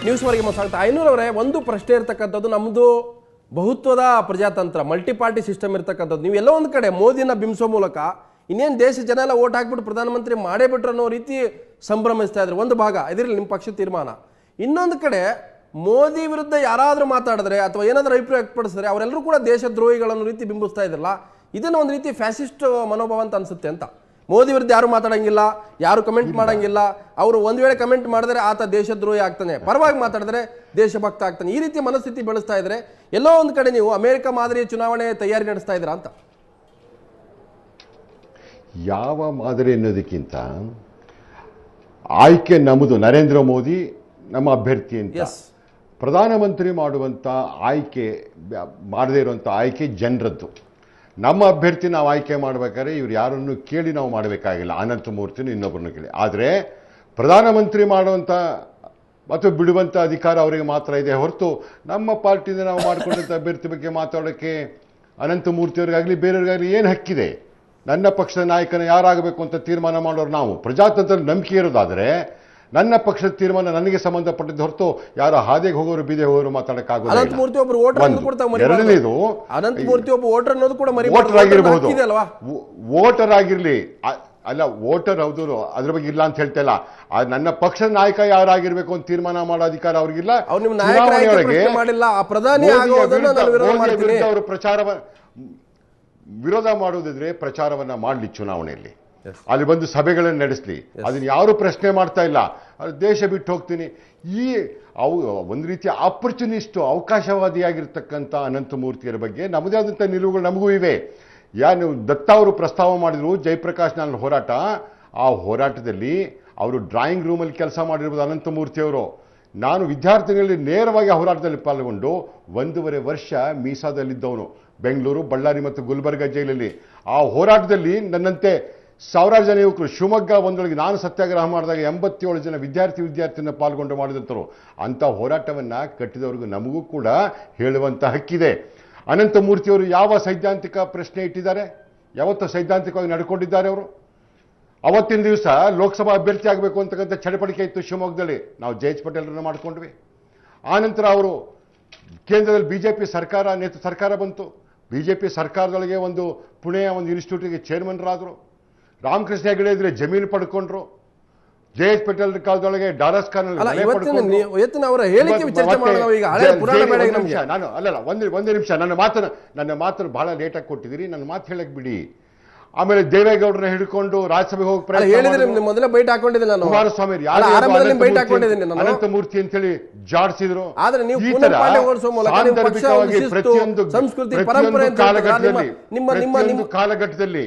ನ್ಯೂಸ್ವರೆಗೆ ಸ್ವಾಗತ. ಐನೂರವರೇ, ಒಂದು ಪ್ರಶ್ನೆ ಇರ್ತಕ್ಕಂಥದ್ದು, ನಮ್ಮದು ಬಹುತ್ವದ ಪ್ರಜಾತಂತ್ರ, ಮಲ್ಟಿ ಪಾರ್ಟಿ ಸಿಸ್ಟಮ್ ಇರ್ತಕ್ಕಂಥದ್ದು. ನೀವು ಎಲ್ಲೋ ಒಂದು ಕಡೆ ಮೋದಿನ ಬಿಂಬಿಸೋ ಮೂಲಕ ಇನ್ನೇನು ದೇಶ ಜನ ಎಲ್ಲ ಓಟ್ ಹಾಕ್ಬಿಟ್ಟು ಪ್ರಧಾನಮಂತ್ರಿ ಮಾಡೇ ಬಿಟ್ರು ಅನ್ನೋ ರೀತಿ ಸಂಭ್ರಮಿಸ್ತಾ ಇದ್ರು. ಒಂದು ಭಾಗ ಇದರಲ್ಲಿ ನಿಮ್ಮ ಪಕ್ಷದ ತೀರ್ಮಾನ. ಇನ್ನೊಂದು ಕಡೆ ಮೋದಿ ವಿರುದ್ಧ ಯಾರಾದರೂ ಮಾತಾಡಿದ್ರೆ ಅಥವಾ ಏನಾದರೂ ಅಭಿಪ್ರಾಯ ವ್ಯಕ್ತಪಡಿಸಿದ್ರೆ ಅವರೆಲ್ಲರೂ ಕೂಡ ದೇಶದ್ರೋಹಿಗಳನ್ನೋ ರೀತಿ ಬಿಂಬಿಸ್ತಾ ಇದ್ರಲ್ಲ, ಇದನ್ನು ಒಂದು ರೀತಿ ಫ್ಯಾಸಿಸ್ಟ್ ಮನೋಭಾವ ಅಂತ ಅನ್ಸುತ್ತೆ ಅಂತ. ಮೋದಿ ವಿರುದ್ಧ ಯಾರು ಮಾತಾಡಂಗಿಲ್ಲ, ಯಾರು ಕಮೆಂಟ್ ಮಾಡಂಗಿಲ್ಲ, ಅವರು ಒಂದು ವೇಳೆ ಕಮೆಂಟ್ ಮಾಡಿದ್ರೆ ಆತ ದೇಶದ್ರೋಹಿ ಆಗ್ತಾನೆ, ಪರವಾಗಿ ಮಾತಾಡಿದ್ರೆ ದೇಶಭಕ್ತ ಆಗ್ತಾನೆ, ಈ ರೀತಿ ಮನಸ್ಥಿತಿ ಬೆಳೆಸ್ತಾ ಇದ್ರೆ ಎಲ್ಲೋ ಒಂದು ಕಡೆ ನೀವು ಅಮೆರಿಕ ಮಾದರಿಯ ಚುನಾವಣೆ ತಯಾರಿ ನಡೆಸ್ತಾ ಇದ್ದೀರಾ ಅಂತ. ಯಾವ ಮಾದರಿ ಅನ್ನೋದಕ್ಕಿಂತ ಆಯ್ಕೆ ನಮ್ಮದು, ನರೇಂದ್ರ ಮೋದಿ ನಮ್ಮ ಅಭ್ಯರ್ಥಿ ಅಂತ. ಪ್ರಧಾನಮಂತ್ರಿ ಮಾಡುವಂಥ ಆಯ್ಕೆ, ಮಾಡದೇ ಇರುವಂಥ ಆಯ್ಕೆ ಜನರದ್ದು. ನಮ್ಮ ಅಭ್ಯರ್ಥಿ ನಾವು ಆಯ್ಕೆ ಮಾಡಬೇಕಾದ್ರೆ ಇವ್ರು ಯಾರನ್ನು ಕೇಳಿ ನಾವು ಮಾಡಬೇಕಾಗಿಲ್ಲ, ಅನಂತಮೂರ್ತಿನ ಇನ್ನೊಬ್ಬರನ್ನು ಕೇಳಿ. ಆದರೆ ಪ್ರಧಾನಮಂತ್ರಿ ಮಾಡುವಂಥ ಮತ್ತು ಬಿಡುವಂಥ ಅಧಿಕಾರ ಅವರಿಗೆ ಮಾತ್ರ ಇದೆ ಹೊರತು ನಮ್ಮ ಪಾರ್ಟಿಯಿಂದ ನಾವು ಮಾಡಿಕೊಂಡಂಥ ಅಭ್ಯರ್ಥಿ ಬಗ್ಗೆ ಮಾತಾಡೋಕ್ಕೆ ಅನಂತಮೂರ್ತಿಯವ್ರಿಗಾಗಲಿ ಬೇರೆಯವ್ರಿಗಾಗಲಿ ಏನು ಹಕ್ಕಿದೆ? ನನ್ನ ಪಕ್ಷದ ನಾಯಕನ ಯಾರಾಗಬೇಕು ಅಂತ ತೀರ್ಮಾನ ಮಾಡೋರು ನಾವು. ಪ್ರಜಾತಂತ್ರದಲ್ಲಿ ನಂಬಿಕೆ ಇರೋದಾದರೆ ನನ್ನ ಪಕ್ಷದ ತೀರ್ಮಾನ ನನಗೆ ಸಂಬಂಧಪಟ್ಟಿದ್ದು ಹೊರತು ಯಾರು ಹಾದಿಗೆ ಹೋಗೋರು ಬೀದೆ ಹೋಗೋರು ಮಾತಾಡಕ್ಕಾಗೋದಿಲ್ಲ. ಅನಂತಮೂರ್ತಿ ಒಬ್ಬರು ಎರಡನೇದು, ವೋಟರ್ ಆಗಿರಬಹುದು, ವೋಟರ್ ಆಗಿರ್ಲಿ, ಅಲ್ಲ ವೋಟರ್ ಹೌದು, ಅದ್ರ ಬಗ್ಗೆ ಇಲ್ಲ ಅಂತ ಹೇಳ್ತಾ ಇಲ್ಲ. ನನ್ನ ಪಕ್ಷದ ನಾಯಕ ಯಾರಾಗಿರ್ಬೇಕು ಅಂತ ತೀರ್ಮಾನ ಮಾಡೋ ಅಧಿಕಾರ ಅವ್ರಿಗಿಲ್ಲ. ಚುನಾವಣೆಯೊಳಗೆ ಅವರು ವಿರೋಧ ಮಾಡುವುದಿದ್ರೆ ಪ್ರಚಾರವನ್ನ ಮಾಡಲಿ, ಚುನಾವಣೆಯಲ್ಲಿ ಅಲ್ಲಿ ಬಂದು ಸಭೆಗಳನ್ನು ನಡೆಸಲಿ, ಅದನ್ನ ಯಾರು ಪ್ರಶ್ನೆ ಮಾಡ್ತಾ ಇಲ್ಲ. ದೇಶ ಬಿಟ್ಟು ಹೋಗ್ತೀನಿ, ಈ ಒಂದು ರೀತಿಯ ಆಪರ್ಚುನಿಸ್ಟ್, ಅವಕಾಶವಾದಿಯಾಗಿರ್ತಕ್ಕಂಥ ಅನಂತಮೂರ್ತಿಯರ ಬಗ್ಗೆ ನಮ್ಮದೇ ಆದಂಥ ನಿಲುವುಗಳು ನಮಗೂ ಇವೆ. ನೀವು ದತ್ತ ಅವರು ಪ್ರಸ್ತಾವ ಮಾಡಿದ್ರು ಜಯಪ್ರಕಾಶ್ ನಾರಾಯಣ್ ಹೋರಾಟ, ಆ ಹೋರಾಟದಲ್ಲಿ ಅವರು ಡ್ರಾಯಿಂಗ್ ರೂಮಲ್ಲಿ ಕೆಲಸ ಮಾಡಿರ್ಬೋದು ಅನಂತಮೂರ್ತಿಯವರು. ನಾನು ವಿದ್ಯಾರ್ಥಿಗಳಲ್ಲಿ ನೇರವಾಗಿ ಆ ಹೋರಾಟದಲ್ಲಿ ಪಾಲ್ಗೊಂಡು 1.5 ವರ್ಷ ಮೀಸಾದಲ್ಲಿದ್ದವನು, ಬೆಂಗಳೂರು, ಬಳ್ಳಾರಿ ಮತ್ತು ಗುಲ್ಬರ್ಗ ಜೈಲಲ್ಲಿ. ಆ ಹೋರಾಟದಲ್ಲಿ ನನ್ನಂತೆ ಸಾವಿರಾರು ಜನ ಯುವಕರು, ಶಿವಮೊಗ್ಗ ಒಂದೊಳಗೆ ನಾನು ಸತ್ಯಾಗ್ರಹ ಮಾಡಿದಾಗ 87 ಜನ ವಿದ್ಯಾರ್ಥಿನ ಪಾಲ್ಗೊಂಡು ಮಾಡಿದಂಥರು. ಅಂಥ ಹೋರಾಟವನ್ನು ಕಟ್ಟಿದವ್ರಿಗೂ ನಮಗೂ ಕೂಡ ಹೇಳುವಂಥ ಹಕ್ಕಿದೆ. ಅನಂತಮೂರ್ತಿಯವರು ಯಾವ ಸೈದ್ಧಾಂತಿಕ ಪ್ರಶ್ನೆ ಇಟ್ಟಿದ್ದಾರೆ? ಯಾವತ್ತೂ ಸೈದ್ಧಾಂತಿಕವಾಗಿ ನಡ್ಕೊಂಡಿದ್ದಾರೆ ಅವರು. ಅವತ್ತಿನ ದಿವಸ ಲೋಕಸಭಾ ಅಭ್ಯರ್ಥಿ ಆಗಬೇಕು ಅಂತಕ್ಕಂಥ ಚಡಪಡಿಕೆ ಇತ್ತು ಶಿವಮೊಗ್ಗದಲ್ಲಿ, ನಾವು ಜಯೇಶ್ ಪಟೇಲ್ರನ್ನ ಮಾಡ್ಕೊಂಡ್ವಿ. ಆನಂತರ ಅವರು ಕೇಂದ್ರದಲ್ಲಿ ಬಿಜೆಪಿ ಸರ್ಕಾರ ಬಂತು. ಬಿಜೆಪಿ ಸರ್ಕಾರದೊಳಗೆ ಒಂದು ಪುಣೆಯ ಒಂದು ಇನ್ಸ್ಟಿಟ್ಯೂಟ್ಗೆ ಚೇರ್ಮನ್ರಾದರು. ರಾಮಕೃಷ್ಣ ಹೆಗಡೆ ಇದ್ರೆ ಜಮೀನು ಪಡ್ಕೊಂಡ್ರು. ಜಯೇಶ್ ಪಟೇಲ್ ಕಾಲದೊಳಗೆ ಡಾಲಸ್ ಖಾನ್ ಒಂದೇ ನಿಮಿಷ, ನನ್ನ ಮಾತನ್ನು ಬಹಳ ಲೇಟಾಗಿ ಕೊಟ್ಟಿದ್ದೀರಿ, ನನ್ನ ಮಾತು ಹೇಳಕ್ ಬಿಡಿ. ಆಮೇಲೆ ದೇವೇಗೌಡರನ್ನ ಹಿಡ್ಕೊಂಡು ರಾಜ್ಯಸಭೆಗೆ ಹೋಗಿ ಕುಮಾರಸ್ವಾಮಿ ಅನಂತಮೂರ್ತಿ ಅಂತ ಹೇಳಿ ಜಾಡಿಸಿದ್ರು. ಪ್ರತಿಯೊಂದು ಕಾಲಘಟ್ಟದಲ್ಲಿ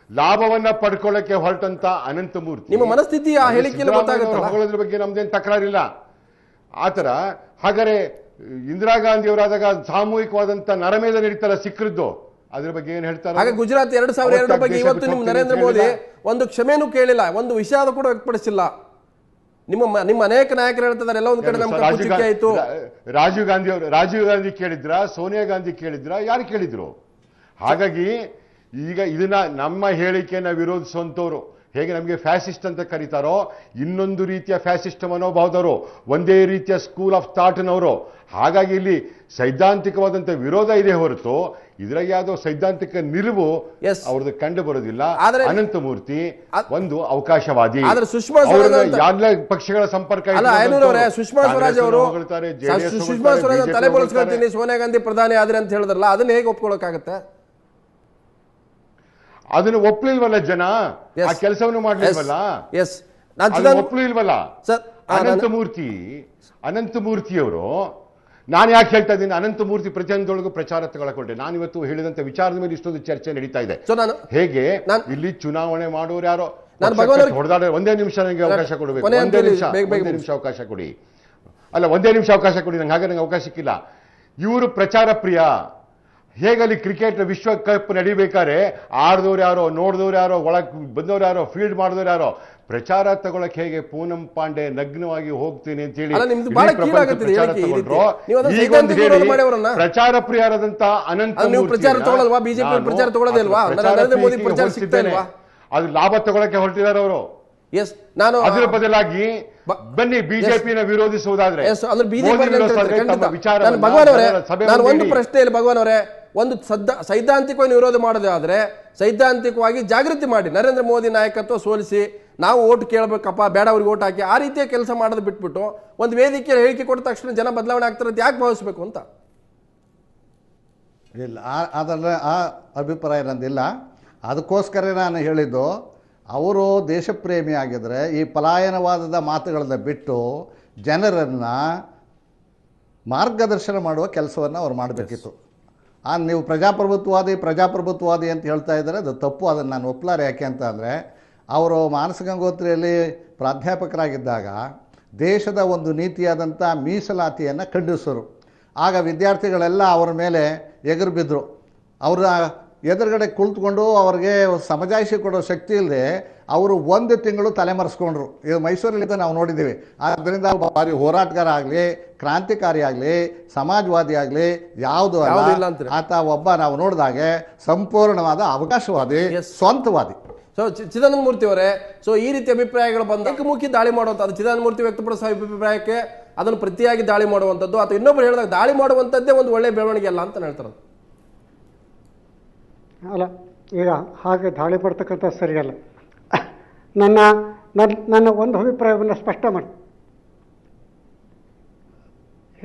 ಲಾಭವನ್ನ ಪಡ್ಕೊಳ್ಳಕ್ಕೆ ಹೊರಟಂತ ಅನಂತಮೂರ್ತಿ, ನಿಮ್ಮ ಮನಸ್ಥಿತಿ ಹೊಗಳೋದ್ರ ಬಗ್ಗೆ ನಮ್ದೇನು ತಕರಾರಿಲ್ಲ. ಆತರ ಹಾಗಾದ್ರೆ ಇಂದಿರಾ ಗಾಂಧಿ ಅವರಾದಾಗ ಸಾಮೂಹಿಕವಾದಂತ ನರಮೇಧ ನಡೀತಲ್ಲ ಸಿಕ್ಕರಿದ್ದು, ಅದ್ರ ಬಗ್ಗೆ ಏನ್ ಹೇಳ್ತಾರೆ? ಹಾಗೆ ಗುಜರಾತ್ 2002 ಬಗ್ಗೆ ಇವತ್ತು ನಿಮ್ಮ ನರೇಂದ್ರ ಮೋದಿ ಒಂದು ಕ್ಷಮೆನೂ ಕೇಳಿಲ್ಲ, ಒಂದು ವಿಷಾದ ಕೂಡ ವ್ಯಕ್ತಪಡಿಸಿಲ್ಲ. ನಿಮ್ಮ ಅನೇಕ ನಾಯಕರು ಹೇಳ್ತಿದ್ದಾರೆ ಎಲ್ಲ ಒಂದ್ ಕಡೆ ನಮ್ಗೆ ಆಯ್ತು. ರಾಜೀವ್ ಗಾಂಧಿ ಕೇಳಿದ್ರ, ಸೋನಿಯಾ ಗಾಂಧಿ ಕೇಳಿದ್ರ, ಯಾರು ಕೇಳಿದ್ರು? ಹಾಗಾಗಿ ಈಗ ಇದನ್ನ ನಮ್ಮ ಹೇಳಿಕೆಯನ್ನ ವಿರೋಧಿಸುವಂತವ್ರು ಹೇಗೆ ನಮಗೆ ಫ್ಯಾಸಿಸ್ಟ್ ಅಂತ ಕರೀತಾರೋ, ಇನ್ನೊಂದು ರೀತಿಯ ಫ್ಯಾಸಿಸ್ಟ್ ಮನೋಭಾವದವರು, ಒಂದೇ ರೀತಿಯ ಸ್ಕೂಲ್ ಆಫ್ ಥಾಟ್ನವರು. ಹಾಗಾಗಿ ಇಲ್ಲಿ ಸೈದ್ಧಾಂತಿಕವಾದಂಥ ವಿರೋಧ ಇದೆ ಹೊರತು ಇದ್ರಾಗ ಯಾವುದೋ ಸೈದ್ಧಾಂತಿಕ ನಿಲುವು ಅವ್ರದ್ದು ಕಂಡು ಬರೋದಿಲ್ಲ. ಅನಂತಮೂರ್ತಿ ಒಂದು ಅವಕಾಶವಾದಿ, ಎಲ್ಲ ಪಕ್ಷಗಳ ಸಂಪರ್ಕ. ಸುಷ್ಮಾ ಸ್ವರಾಜ್ ಅವರು ಸೋನಿಯಾ ಗಾಂಧಿ ಪ್ರಧಾನಿ ಆದ್ರೆ ಅಂತ ಹೇಳಿದ್ರಲ್ಲ, ಅದನ್ನ ಹೇಗೆ ಒಪ್ಕೊಳ್ಳೋಕ್ಕಾಗತ್ತೆ? ಅದನ್ನು ಒಪ್ಪಲಿಲ್ವಲ್ಲ ಜನ, ಆ ಕೆಲಸವನ್ನು ಮಾಡಲಿಲ್ವಲ್ಲ, ಒಪ್ಪಲಿಲ್ವಲ್ಲ. ಅನಂತಮೂರ್ತಿಯವರು, ನಾನು ಯಾಕೆ ಹೇಳ್ತಾ ಇದ್ದೀನಿ, ಅನಂತಮೂರ್ತಿ ಪ್ರತಿಯೊಂದೊಳಗೂ ಪ್ರಚಾರ ತಗೊಳ್ಳಕೊಂಡೆ. ನಾನು ಇವತ್ತು ಹೇಳಿದಂತ ವಿಚಾರದ ಮೇಲೆ ಇಷ್ಟೊಂದು ಚರ್ಚೆ ನಡೀತಾ ಇದೆ. ಹೇಗೆ ಇಲ್ಲಿ ಚುನಾವಣೆ ಮಾಡೋರು ಯಾರೋ ಹೊಡೆದಾಡ. ಒಂದೇ ನಿಮಿಷ ನನಗೆ ಅವಕಾಶ ಕೊಡಬೇಕು, ಒಂದೇ ನಿಮಿಷ ಅವಕಾಶ ಕೊಡಿ. ಅಲ್ಲ, ಒಂದೇ ನಿಮಿಷ ಅವಕಾಶ ಕೊಡಿ ನಂಗೆ, ಹಾಗೆ ನಂಗೆ ಅವಕಾಶ ಸಿಕ್ಕಿಲ್ಲ. ಇವರು ಪ್ರಚಾರ ಪ್ರಿಯ. ಹೇಗಲ್ಲಿ ಕ್ರಿಕೆಟ್ ವಿಶ್ವಕಪ್ ನಡಿಬೇಕಾದ್ರೆ ಆಡ್ದವ್ರು ಯಾರೋ, ನೋಡಿದವ್ರು ಯಾರೋ, ಒಳಗೆ ಬಂದವ್ರು ಯಾರೋ, ಫೀಲ್ಡ್ ಮಾಡಿದವ್ರು ಯಾರೋ, ಪ್ರಚಾರ ತಗೊಳಕ್ ಹೇಗೆ ಪೂನಂ ಪಾಂಡೆ ನಗ್ನವಾಗಿ ಹೋಗ್ತೀನಿ ಅಂತ ಹೇಳಿ ಪ್ರಚಾರ ಪ್ರಿಯರಾದಂತ ಅದು ಲಾಭ ತಗೊಳಕ್ಕೆ ಹೊರಟಿದ್ದಾರೆ ಅವರು. ಅದರ ಬದಲಾಗಿ ಬನ್ನಿ ಬಿಜೆಪಿನ ವಿರೋಧಿಸುವುದಾದ್ರೆ ಅಂದ್ರೆ ಬೀದಿ ಮೋದಿ ಬರ್ಲಿ ಅಂತ ವಿರೋಧಿಸುವುದಾದ್ರೆ ಹೇಳ್ತಾರೆ, ತಮ್ಮ ಖಂಡಿತ. ವಿಚಾರವನ್ನ ಭಗವಾನ್ ಅವರೇ, ಸಭೆ ನಾನು ಒಂದು ಮಾಡಿ. ಪ್ರಶ್ನೆಯಲ್ಲಿ ಭಗವಾನ್ ಅವರೇ, ಒಂದು ಸೈದ್ಧಾಂತಿಕವಾಗಿ ವಿರೋಧ ಮಾಡೋದೇ ಆದ್ರೆ ಸೈದ್ಧಾಂತಿಕವಾಗಿ ಜಾಗೃತಿ ಮಾಡಿ, ನರೇಂದ್ರ ಮೋದಿ ನಾಯಕತ್ವ ಸೋಲಿಸಿ ನಾವು ಓಟ್ ಕೇಳಬೇಕಪ್ಪ, ಬೇಡ ಅವ್ರಿಗೆ ಓಟ್ ಹಾಕಿ, ಆ ರೀತಿಯ ಕೆಲಸ ಮಾಡೋದು ಬಿಟ್ಬಿಟ್ಟು ಒಂದು ವೇದಿಕೆಯಲ್ಲಿ ಹೇಳಿಕೆ ಕೊಟ್ಟ ತಕ್ಷಣ ಜನ ಬದಲಾವಣೆ ಆಗ್ತಾರೆ ಅಂತ ಯಾಕೆ ಭಾವಿಸ್ಬೇಕು ಅಂತ? ಇಲ್ಲ, ಅದರ ಆ ಅಭಿಪ್ರಾಯ ನಂದಿಲ್ಲ. ಅದಕ್ಕೋಸ್ಕರ ನಾನು ಹೇಳಿದ್ದು, ಅವರು ದೇಶಪ್ರೇಮಿ ಆಗಿದ್ದರೆ ಈ ಪಲಾಯನವಾದದ ಮಾತುಗಳನ್ನ ಬಿಟ್ಟು ಜನರನ್ನು ಮಾರ್ಗದರ್ಶನ ಮಾಡುವ ಕೆಲಸವನ್ನು ಅವ್ರು ಮಾಡಬೇಕಿತ್ತು. ನೀವು ಪ್ರಜಾಪ್ರಭುತ್ವವಾದಿ ಅಂತ ಹೇಳ್ತಾ ಇದ್ದಾರೆ, ಅದು ತಪ್ಪು. ಅದನ್ನು ನಾನು ಒಪ್ಪಲಾರೆ. ಯಾಕೆ ಅಂತ ಅಂದರೆ, ಅವರು ಮಾನಸ ಗಂಗೋತ್ರಿಯಲ್ಲಿ ಪ್ರಾಧ್ಯಾಪಕರಾಗಿದ್ದಾಗ ದೇಶದ ಒಂದು ನೀತಿಯಾದಂಥ ಮೀಸಲಾತಿಯನ್ನು ಖಂಡಿಸರು. ಆಗ ವಿದ್ಯಾರ್ಥಿಗಳೆಲ್ಲ ಅವರ ಮೇಲೆ ಎಗರು ಬಿದ್ದರು. ಅವರ ಎದುರುಗಡೆ ಕುಳಿತುಕೊಂಡು ಅವ್ರಿಗೆ ಸಮಜಾಯಿಷಿ ಕೊಡೋ ಶಕ್ತಿ ಇಲ್ಲದೆ ಅವರು 1 ತಿಂಗಳು ತಲೆಮರೆಸ್ಕೊಂಡ್ರು. ಇದು ಮೈಸೂರಲ್ಲಿ ನಾವು ನೋಡಿದ್ದೀವಿ. ಆದ್ದರಿಂದ ಭಾರಿ ಹೋರಾಟಗಾರ ಆಗಲಿ, ಕ್ರಾಂತಿಕಾರಿ ಆಗಲಿ, ಸಮಾಜವಾದಿ ಆಗಲಿ ಯಾವುದೂ ಅಲ್ಲ. ಆತ ಒಬ್ಬ ನಾವು ನೋಡಿದಾಗೆ ಸಂಪೂರ್ಣವಾದ ಅವಕಾಶವಾದಿ, ಸ್ವಂತವಾದಿ. ಸೊ ಚಿದಾನಂದ ಮೂರ್ತಿ ಅವರೇ, ಸೊ ಈ ರೀತಿ ಅಭಿಪ್ರಾಯಗಳು ಬಂದ ಏಕಮುಖಿ ದಾಳಿ ಮಾಡುವಂಥದ್ದು, ಚಿದಾನಂದ ಮೂರ್ತಿ ವ್ಯಕ್ತಪಡಿಸುವ ಅಭಿಪ್ರಾಯಕ್ಕೆ ಅದನ್ನು ಪ್ರತಿಯಾಗಿ ದಾಳಿ ಮಾಡುವಂಥದ್ದು ಅಥವಾ ಇನ್ನೊಬ್ಬರು ಹೇಳಿದಾಗ ದಾಳಿ ಮಾಡುವಂಥದ್ದೇ ಒಂದು ಒಳ್ಳೆಯ ಬೆಳವಣಿಗೆ ಅಲ್ಲ ಅಂತ ಹೇಳ್ತಾರೆ. ಅಲ್ಲ, ಈಗ ಹಾಗೆ ದಾಳಿ ಮಾಡ್ತಕ್ಕಂಥ ಸರಿಯಲ್ಲ. ನನ್ನ ಒಂದು ಅಭಿಪ್ರಾಯವನ್ನು ಸ್ಪಷ್ಟ ಮಾಡಿ.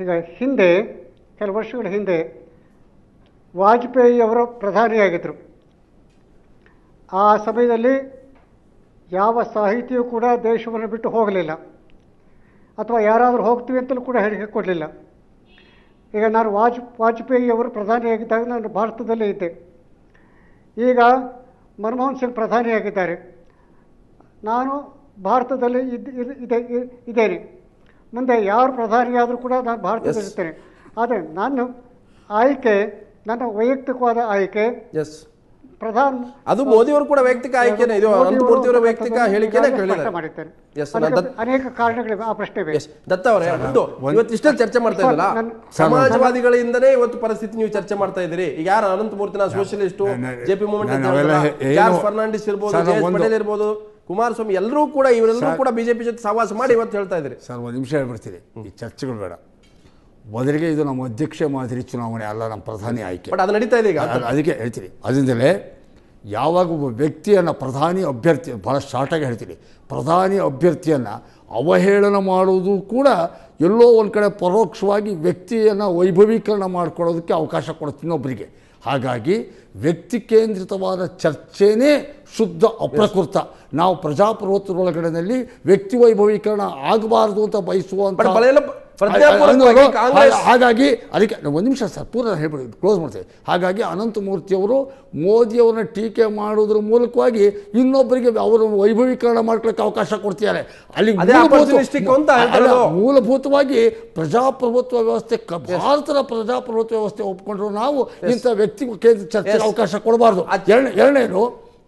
ಈಗ ಹಿಂದೆ, ಕೆಲವು ವರ್ಷಗಳ ಹಿಂದೆ ವಾಜಪೇಯಿ ಅವರು ಪ್ರಧಾನಿಯಾಗಿದ್ದರು. ಆ ಸಮಯದಲ್ಲಿ ಯಾವ ಸಾಹಿತಿಯೂ ಕೂಡ ದೇಶವನ್ನು ಬಿಟ್ಟು ಹೋಗಲಿಲ್ಲ, ಅಥವಾ ಯಾರಾದರೂ ಹೋಗ್ತೀವಿ ಅಂತಲೂ ಕೂಡ ಹೇಳಿಕೆ ಕೊಡಲಿಲ್ಲ. ಈಗ ನಾನು ವಾಜಪೇಯಿ ಅವರು ಪ್ರಧಾನಿಯಾಗಿದ್ದಾಗ ನಾನು ಭಾರತದಲ್ಲೇ ಇದ್ದೆ. ಈಗ ಮನಮೋಹನ್ ಸಿಂಗ್ ಪ್ರಧಾನಿಯಾಗಿದ್ದಾರೆ, ನಾನು ಭಾರತದಲ್ಲಿ ಇದ್ದೇನೆ. ಮುಂದೆ ಯಾರು ಪ್ರಧಾನಿಯಾದರೂ ಕೂಡ ನಾನು ಭಾರತದಲ್ಲಿರ್ತೇನೆ. ಆದರೆ ನನ್ನ ವೈಯಕ್ತಿಕವಾದ ಆಯ್ಕೆ ಅದು ಮೋದಿಯವರು ಕೂಡ ವೈಯಕ್ತಿಕ ಆಯ್ಕೆನೇ, ಇದು ಅನಂತಮೂರ್ತಿಯವರ ವೈಯಕ್ತಿಕ ಹೇಳಿಕೆನೇ ಮಾಡಿದ್ದೇನೆ. ಅನೇಕ ಕಾರಣಗಳಿವೆ. ಆ ಪ್ರಶ್ನೆ ದತ್ತ ಅವರೇ, ಇವತ್ತು ಇಷ್ಟೇ ಚರ್ಚೆ ಮಾಡ್ತಾ ಇದ್ದಲ್ಲ, ಸಮಾಜವಾದಿಗಳಿಂದನೇ ಇವತ್ತು ಪರಿಸ್ಥಿತಿ ನೀವು ಚರ್ಚೆ ಮಾಡ್ತಾ ಇದ್ದೀರಿ. ಈಗ ಯಾರು ಅನಂತಮೂರ್ತಿನ ಸೋಷಿಯಲಿಸ್ಟು, ಜೆಪಿ ಮೂವ್ಮೆಂಟ್, ಜಾರ್ಜ್ ಫರ್ನಾಂಡಿಸ್ ಇರ್ಬೋದು, ಜೆ.ಎಸ್. ಪಟೇಲ್ ಇರ್ಬೋದು, ಕುಮಾರಸ್ವಾಮಿ, ಎಲ್ಲರೂ ಕೂಡ ಇವರೆಲ್ಲರೂ ಕೂಡ ಬಿಜೆಪಿ ಜೊತೆ ಸಹವಾಸ ಮಾಡಿ ಇವತ್ತು ಹೇಳ್ತಾ ಇದ್ದೀರಿ. ಸರ್, ಒಂದು ನಿಮಿಷ ಹೇಳ್ಬಿಡ್ತೀರಿ, ಈ ಚರ್ಚೆಗಳು ಬೇಡ. ಮೊದಲಿಗೆ ಇದು ನಮ್ಮ ಅಧ್ಯಕ್ಷ ಮಾದರಿ ಚುನಾವಣೆ ಅಲ್ಲ, ನಮ್ಮ ಪ್ರಧಾನಿ ಆಯ್ಕೆ. ಬಟ್ ಅದು ನಡೀತಾ ಇದೆ ಈಗ. ಅದಕ್ಕೆ ಹೇಳ್ತೀನಿ, ಅದರಿಂದಲೇ ಯಾವಾಗ ಒಬ್ಬ ವ್ಯಕ್ತಿಯನ್ನು ಪ್ರಧಾನಿ ಅಭ್ಯರ್ಥಿ, ಭಾಳ ಶಾರ್ಟಾಗಿ ಹೇಳ್ತೀನಿ, ಪ್ರಧಾನಿ ಅಭ್ಯರ್ಥಿಯನ್ನು ಅವಹೇಳನ ಮಾಡುವುದು ಕೂಡ ಎಲ್ಲೋ ಒಂದು ಕಡೆ ಪರೋಕ್ಷವಾಗಿ ವ್ಯಕ್ತಿಯನ್ನು ವೈಭವೀಕರಣ ಮಾಡ್ಕೊಳ್ಳೋದಕ್ಕೆ ಅವಕಾಶ ಕೊಡುತ್ತೆ ಇನ್ನೊಬ್ಬರಿಗೆ. ಹಾಗಾಗಿ ವ್ಯಕ್ತಿ ಕೇಂದ್ರಿತವಾದ ಚರ್ಚೆನೇ ಶುದ್ಧ ಅಪ್ರಕೃತ. ನಾವು ಪ್ರಜಾಪ್ರಭುತ್ವದೊಳಗಡೆನಲ್ಲಿ ವ್ಯಕ್ತಿ ವೈಭವೀಕರಣ ಆಗಬಾರದು ಅಂತ ಬಯಸುವಂಥ, ಹಾಗಾಗಿ ಅದಕ್ಕೆ ಒಂದು ನಿಮಿಷ ಸರ್, ಪೂರ ಹೇಳ್ಬಿಡಿ, ಕ್ಲೋಸ್ ಮಾಡ್ತೇವೆ. ಹಾಗಾಗಿ ಅನಂತಮೂರ್ತಿಯವರು ಮೋದಿಯವರನ್ನ ಟೀಕೆ ಮಾಡೋದ್ರ ಮೂಲಕವಾಗಿ ಇನ್ನೊಬ್ಬರಿಗೆ ಅವರನ್ನು ವೈಭವೀಕರಣ ಮಾಡ್ಕೊಳ್ಳೋಕೆ ಅವಕಾಶ ಕೊಡ್ತಿದ್ದಾರೆ. ಅಲ್ಲಿ ಮೂಲಭೂತವಾಗಿ ಪ್ರಜಾಪ್ರಭುತ್ವ ವ್ಯವಸ್ಥೆ, ಭಾರತದ ಪ್ರಜಾಪ್ರಭುತ್ವ ವ್ಯವಸ್ಥೆ ಒಪ್ಕೊಂಡ್ರು ನಾವು ಇಂಥ ವ್ಯಕ್ತಿ ಕೇಂದ್ರ ಚರ್ಚೆಗೆ ಅವಕಾಶ ಕೊಡಬಾರ್ದು. ಎರಡನೇದು,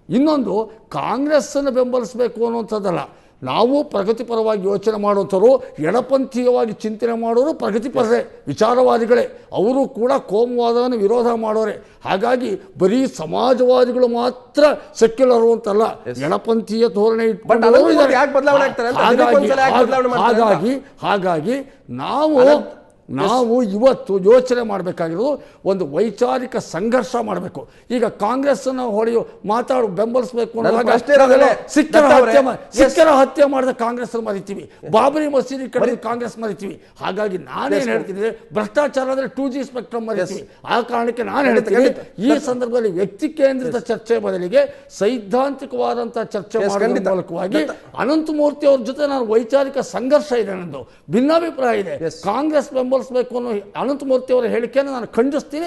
ಇನ್ನೊಂದು, ಕಾಂಗ್ರೆಸ್ಸನ್ನು ಬೆಂಬಲಿಸಬೇಕು ಅನ್ನುವಂಥದ್ದಲ್ಲ. ನಾವು ಪ್ರಗತಿಪರವಾಗಿ ಯೋಚನೆ ಮಾಡುವಂಥವ್ರು, ಎಡಪಂಥೀಯವಾಗಿ ಚಿಂತನೆ ಮಾಡೋರು ಪ್ರಗತಿಪರರೇ, ವಿಚಾರವಾದಿಗಳೇ. ಅವರು ಕೂಡ ಕೋಮುವಾದವನ್ನು ವಿರೋಧ ಮಾಡೋರೆ. ಹಾಗಾಗಿ ಬರೀ ಸಮಾಜವಾದಿಗಳು ಮಾತ್ರ ಸೆಕ್ಯುಲರು ಅಂತಲ್ಲ, ಎಡಪಂಥೀಯ ಧೋರಣೆ ಹಾಗಾಗಿ ನಾವು ಇವತ್ತು ಯೋಚನೆ ಮಾಡಬೇಕಾಗಿರೋದು ಒಂದು ವೈಚಾರಿಕ ಸಂಘರ್ಷ ಮಾಡಬೇಕು. ಈಗ ಕಾಂಗ್ರೆಸ್ಸನ್ನು ಬೆಂಬಲಿಸಬೇಕು, ಸಿಖ್ಖರ ಹತ್ಯೆ ಮಾಡಿದ ಕಾಂಗ್ರೆಸ್ ಮರಿತೀವಿ, ಬಾಬರಿ ಮಸೀದಿ ಕಡೆ ಕಾಂಗ್ರೆಸ್ ಮರಿತೀವಿ. ಹಾಗಾಗಿ ನಾನೇನು ಹೇಳ್ತೀನಿ, ಭ್ರಷ್ಟಾಚಾರ ಅಂದರೆ 2G ಸ್ಪೆಕ್ಟ್ರಮ್ ಮರಿತೀವಿ. ಆ ಕಾರಣಕ್ಕೆ ನಾನು ಹೇಳ್ತೀನಿ, ಈ ಸಂದರ್ಭದಲ್ಲಿ ವ್ಯಕ್ತಿ ಕೇಂದ್ರಿತ ಚರ್ಚೆ ಬದಲಿಗೆ ಸೈದ್ಧಾಂತಿಕವಾದಂಥ ಚರ್ಚೆ ಮಾಡುವ ಮೂಲಕವಾಗಿ ಅನಂತಮೂರ್ತಿ ಅವ್ರ ಜೊತೆ ನಾನು ವೈಚಾರಿಕ ಸಂಘರ್ಷ ಇದೆ, ನನ್ನದು ಭಿನ್ನಾಭಿಪ್ರಾಯ ಇದೆ. ಕಾಂಗ್ರೆಸ್ ಬೆಂಬಲಿಸಬೇಕು ಅನ್ನೋ ಅನಂತಮೂರ್ತಿ ಅವರ ಹೇಳಿಕೆಯನ್ನು ನಾನು ಖಂಡಿಸ್ತೀನಿ.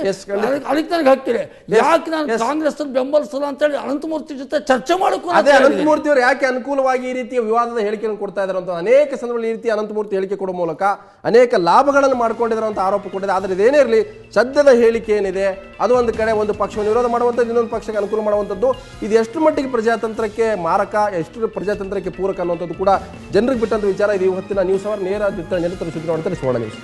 ಅದಕ್ಕೆ ನನಗೆ ಹಕ್ಕಿದೆ. ಯಾಕೆ ನಾನು ಕಾಂಗ್ರೆಸ್ ಬೆಂಬಲಿಸಲ್ಲ ಅಂತ ಹೇಳಿ ಅನಂತಮೂರ್ತಿ ಜೊತೆ ಚರ್ಚೆ ಮಾಡಬೇಕು. ಅದೇ ಅನಂತಮೂರ್ತಿ ಅವರು ಯಾಕೆ ಅನುಕೂಲವಾಗಿ ಈ ರೀತಿಯ ವಿವಾದದ ಹೇಳಿಕೆಯನ್ನು ಕೊಡ್ತಾ ಇದ್ದಾರೆ ಅಂತ ಅನೇಕ ಸಂದರ್ಭದಲ್ಲಿ ಈ ರೀತಿ ಅನಂತಮೂರ್ತಿ ಹೇಳಿಕೆ ಕೊಡುವ ಮೂಲಕ ಅನೇಕ ಲಾಭಗಳನ್ನು ಮಾಡ್ಕೊಂಡಿದ್ದಾರೆ ಅಂತ ಆರೋಪ ಕೊಟ್ಟಿದೆ. ಆದರೆ ಇದೇನೇ ಇರಲಿ, ಸದ್ಯದ ಹೇಳಿಕೆ ಏನಿದೆ ಅದು ಒಂದು ಕಡೆ ಒಂದು ಪಕ್ಷವನ್ನು ವಿರೋಧ ಮಾಡುವಂಥದ್ದು, ಇನ್ನೊಂದು ಪಕ್ಷಕ್ಕೆ ಅನುಕೂಲ ಮಾಡುವಂಥದ್ದು, ಇದು ಎಷ್ಟು ಮಟ್ಟಿಗೆ ಪ್ರಜಾತಂತ್ರಕ್ಕೆ ಮಾರಕ, ಎಷ್ಟು ಪ್ರಜಾತಂತ್ರಕ್ಕೆ ಪೂರಕ ಅನ್ನುವಂಥದ್ದು ಕೂಡ ಜನರಿಗೆ ಬಿಟ್ಟಂತ ವಿಚಾರ. ಇದು ಇವತ್ತಿನ ನ್ಯೂಸ್ ಅವರ್ ನೇರ ನಿರಂತರ ಸುದ್ದಿ ನೋಡ್ತಾರೆ ಸುವರ್ಣ ನ್ಯೂಸ್.